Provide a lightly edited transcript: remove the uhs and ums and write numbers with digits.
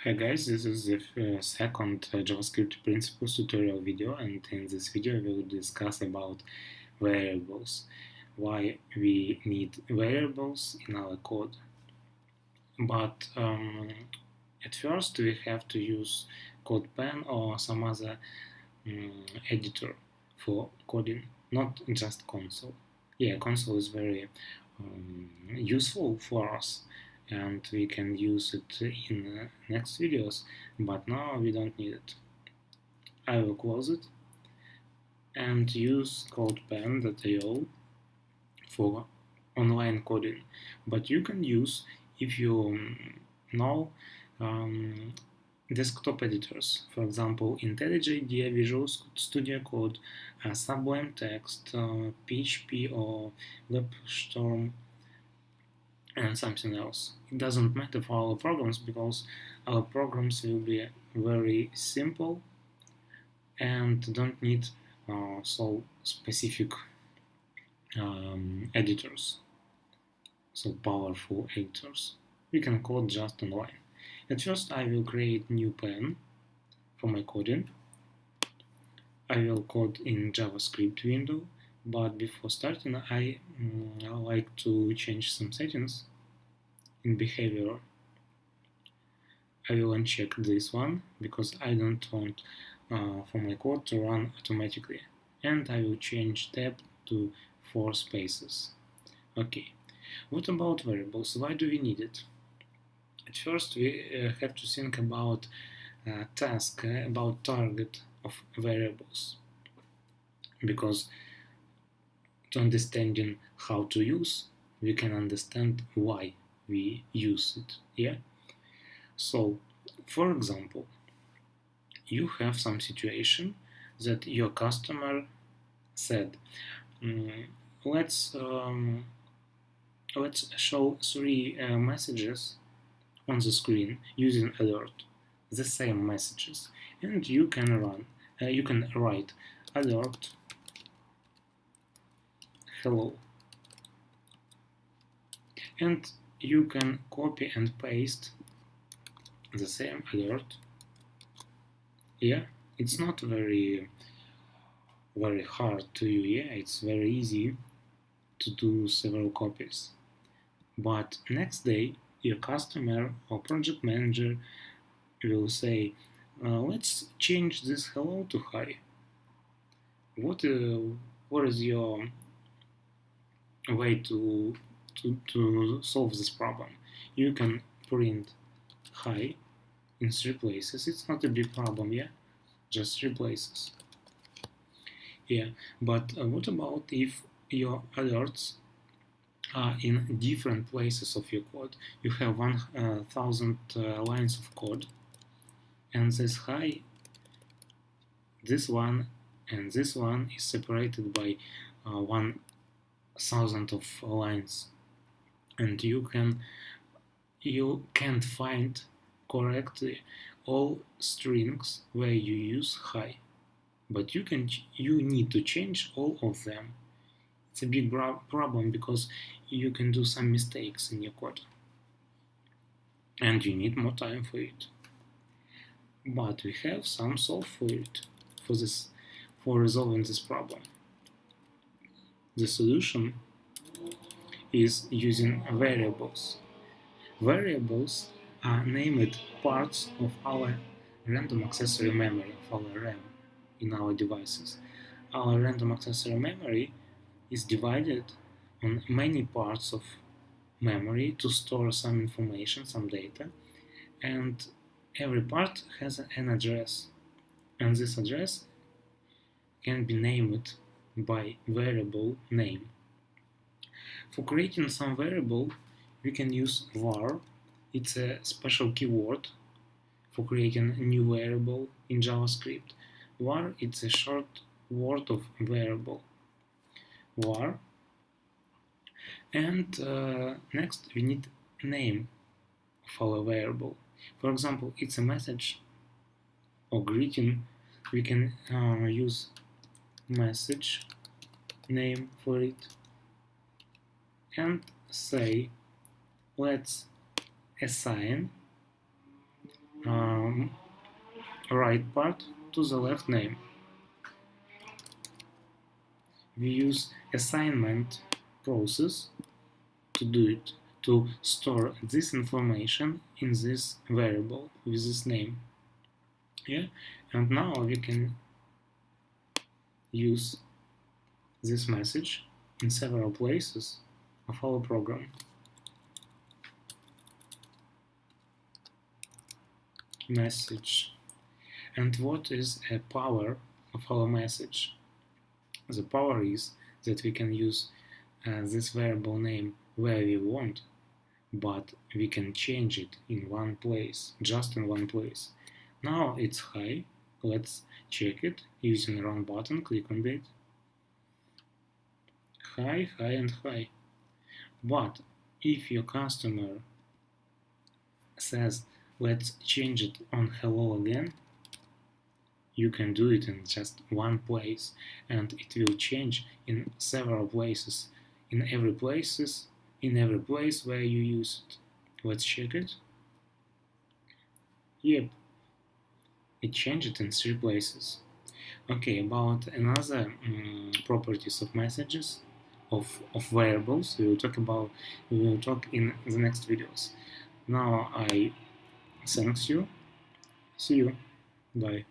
Hi guys, this is the second JavaScript principles tutorial video, and in this video we will discuss about variables, why we need variables in our code. But at first we have to use CodePen or some other editor for coding, not just console. Yeah, console is very useful for us, and we can use it in next videos, but now we don't need it. I will close it and use CodePen.io for online coding, but you can use, if you know, desktop editors, for example IntelliJ IDEA, Visual Studio Code, Sublime Text, PHP or WebStorm, and something else. It doesn't matter for our programs because our programs will be very simple and don't need so specific editors, so powerful editors. We can code just online. At first I will create new pen for my coding. I will code in JavaScript window, but before starting I like to change some settings in behavior. I will uncheck this one because I don't want for my code to run automatically, and I will change tab to 4 spaces. Okay, what about variables? Why do we need it? At first we have to think about task, about target of variables, because to understanding how to use, we can understand why we use it. Yeah. So, for example, you have some situation that your customer said, let's show 3 messages on the screen using alert, the same messages, and you can write alert hello, and you can copy and paste the same alert. Yeah, it's not very hard to you. Yeah, it's very easy to do several copies. But next day your customer or project manager will say, let's change this hello to hi. What is your way to solve this problem? You can print hi in 3 places. It's not a big problem, yeah, just 3 places. Yeah, but what about if your alerts are in different places of your code? You have 1000 lines of code, and this hi, this one and this one is separated by 1000 of lines, and you can't find correctly all strings where you use hi, but you need to change all of them. It's a big problem because you can do some mistakes in your code, and you need more time for it. But we have some solve for it, for resolving this problem. The solution is using variables. Variables are named parts of our random accessory memory, of our RAM in our devices. Our random accessory memory is divided on many parts of memory to store some information, some data, and every part has an address, and this address can be named by variable name. For creating some variable, we can use var. It's a special keyword for creating a new variable in JavaScript. Var, it's a short word of variable. Var. And next we need name of our variable. For example, it's a message or greeting. We can use message name for it and say let's assign right part to the left name. We use assignment process to do it, to store this information in this variable with this name. Yeah, and now we can use this message in several places of our program. Message. And what is a power of our message? The power is that we can use this variable name where we want, but we can change it in one place, just in one place. Now it's high. Let's check it using the run button. Click on it. High, high, and high. But if your customer says let's change it on hello again, you can do it in just one place, and it will change in several places, in every place where you use it. Let's check it. Yep, it changed in 3 places. Okay, about another properties of messages, of variables, we will talk in the next videos. Now I thanks you. See you. Bye.